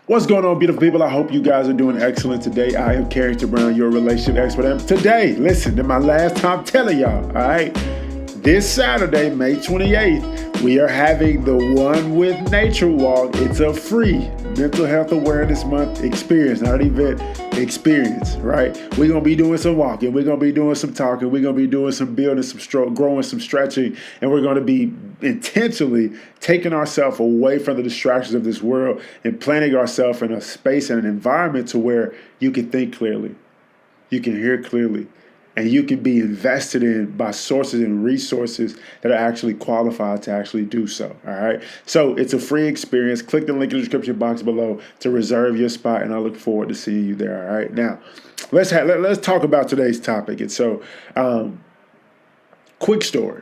What's going on, beautiful people? I hope you guys are doing excellent today. I am Carrington Brown, your relationship expert. And today, listen, in my last time telling y'all, all right, this Saturday, May 28th, we are having the One with Nature Walk. It's a free Mental Health Awareness Month experience, not an event, experience, right? We're going to be doing some walking. We're going to be doing some talking. We're going to be doing some building, some growing, some stretching. And we're going to be intentionally taking ourselves away from the distractions of this world and planting ourselves in a space and an environment to where you can think clearly, you can hear clearly, and you can be invested in by sources and resources that are actually qualified to actually do so, all right? So it's a free experience. Click the link in the description box below to reserve your spot, and I look forward to seeing you there, all right? Now, let's talk about today's topic. And so, quick story.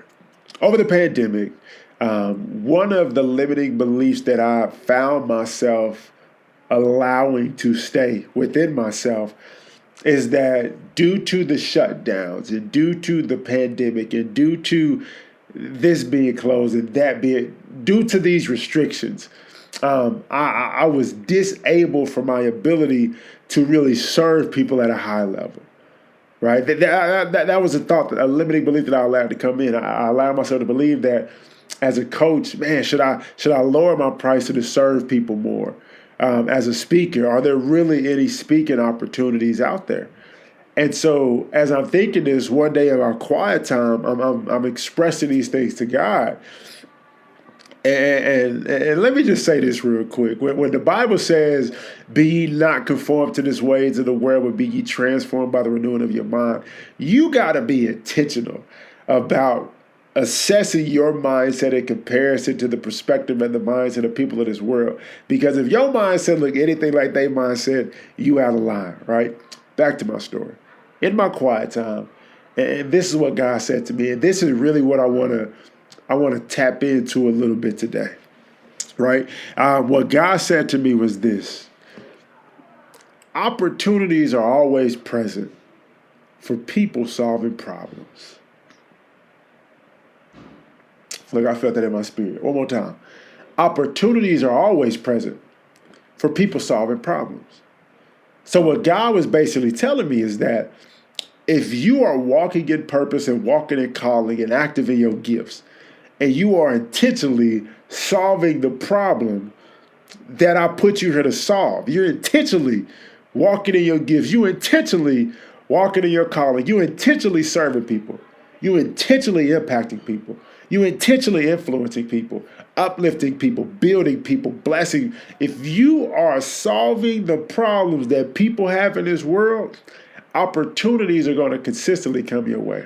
Over the pandemic, one of the limiting beliefs that I found myself allowing to stay within myself is that due to the shutdowns and due to the pandemic and due to this being closed and that being, due to these restrictions, I was disabled from my ability to really serve people at a high level. Right? That was a thought, a limiting belief that I allowed to come in. I allowed myself to believe that as a coach, man, should I lower my price to serve people more? As a speaker, are there really any speaking opportunities out there? And so as I'm thinking this one day in our quiet time, I'm expressing these things to God. And let me just say this real quick. When the Bible says, be ye not conformed to this ways of the world, but be ye transformed by the renewing of your mind, you got to be intentional about assessing your mindset in comparison to the perspective and the mindset of people of this world. Because if your mindset look anything like their mindset, you out of line, right? Back to my story. In my quiet time, and this is what God said to me, and this is really what I want to tap into a little bit today, right? What God said to me was this: opportunities are always present for people solving problems. Look, I felt that in my spirit. One more time. Opportunities are always present for people solving problems. So what God was basically telling me is that if you are walking in purpose and walking in calling and active in your gifts, and you are intentionally solving the problem that I put you here to solve, you're intentionally walking in your gifts, you intentionally walking in your calling, you intentionally serving people, you intentionally impacting people, you intentionally influencing people, uplifting people, building people, blessing. If you are solving the problems that people have in this world, opportunities are going to consistently come your way.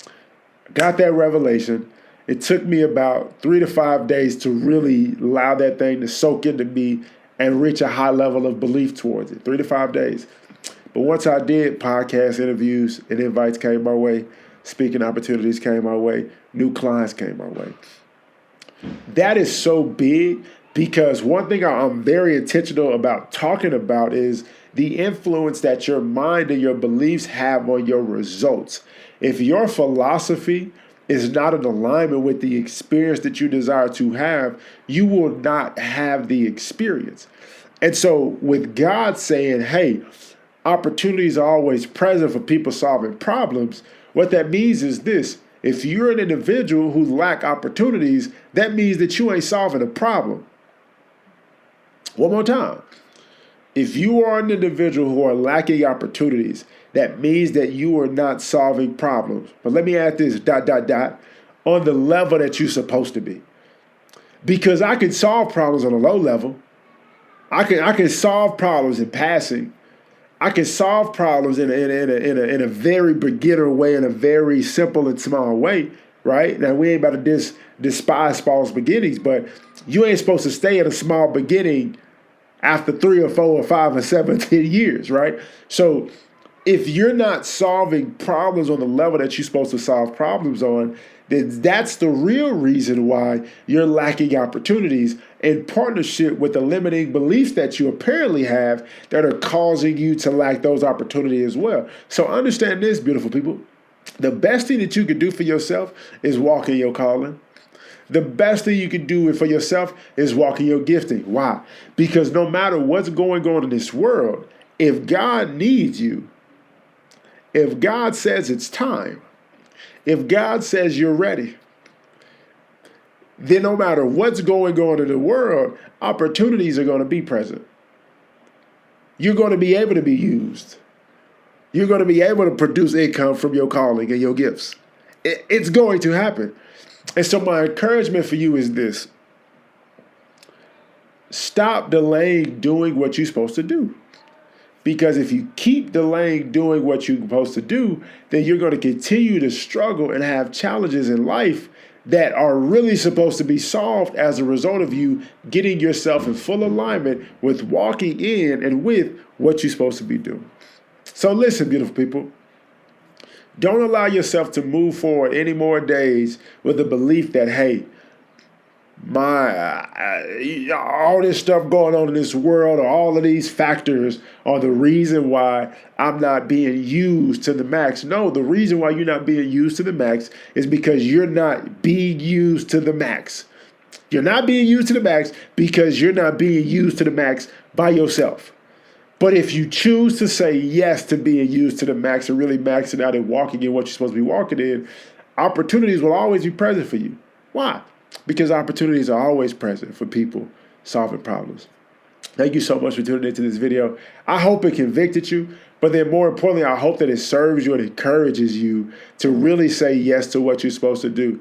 I got that revelation. It took me about 3 to 5 days to really allow that thing to soak into me and reach a high level of belief towards it. 3 to 5 days. But once I did, podcast interviews and invites came my way. Speaking opportunities came my way. New clients came my way. That is so big because one thing I'm very intentional about talking about is the influence that your mind and your beliefs have on your results. If your philosophy is not in alignment with the experience that you desire to have, you will not have the experience. And so with God saying, hey, opportunities are always present for people solving problems, what that means is this: if you're an individual who lack opportunities, that means that you ain't solving a problem. One more time. If you are an individual who are lacking opportunities, that means that you are not solving problems. But let me add this, on the level that you're supposed to be. Because I can solve problems on a low level. I can solve problems in passing. I can solve problems in a very beginner way, in a very simple and small way, right? Now, we ain't about to despise small beginnings, but you ain't supposed to stay at a small beginning after 3 or 4 or 5 or 7, 10 years, right? So if you're not solving problems on the level that you're supposed to solve problems on, then that's the real reason why you're lacking opportunities in partnership with the limiting beliefs that you apparently have that are causing you to lack those opportunities as well. So understand this, beautiful people. The best thing that you can do for yourself is walk in your calling. The best thing you can do for yourself is walk in your gifting. Why? Because no matter what's going on in this world, if God needs you, if God says it's time, if God says you're ready, then no matter what's going on in the world, opportunities are going to be present. You're going to be able to be used. You're going to be able to produce income from your calling and your gifts. It's going to happen. And so my encouragement for you is this. Stop delaying doing what you're supposed to do. Because if you keep delaying doing what you're supposed to do, then you're going to continue to struggle and have challenges in life that are really supposed to be solved as a result of you getting yourself in full alignment with walking in and with what you're supposed to be doing. So listen, beautiful people, don't allow yourself to move forward any more days with the belief that, hey, all this stuff going on in this world, or all of these factors are the reason why I'm not being used to the max. No, the reason why you're not being used to the max is because you're not being used to the max. You're not being used to the max because you're not being used to the max by yourself. But if you choose to say yes to being used to the max and really maxing out and walking in what you're supposed to be walking in, opportunities will always be present for you. Why? Because opportunities are always present for people solving problems. Thank you so much for tuning into this video. I hope it convicted you, but then more importantly, I hope that it serves you and encourages you to really say yes to what you're supposed to do.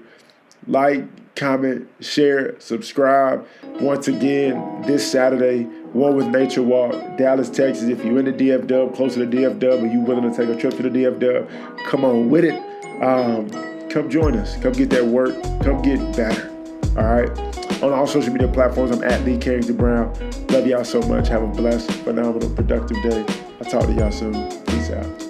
Like, comment, share, subscribe. Once again, this Saturday, One with Nature Walk, Dallas, Texas. If you're in the DFW, close to the DFW, and you're willing to take a trip to the DFW, come on with it. Come join us. Come get that work. Come get better. All right. On all social media platforms, I'm at TheCarringtonBrown. Love y'all so much. Have a blessed, phenomenal, productive day. I'll talk to y'all soon. Peace out.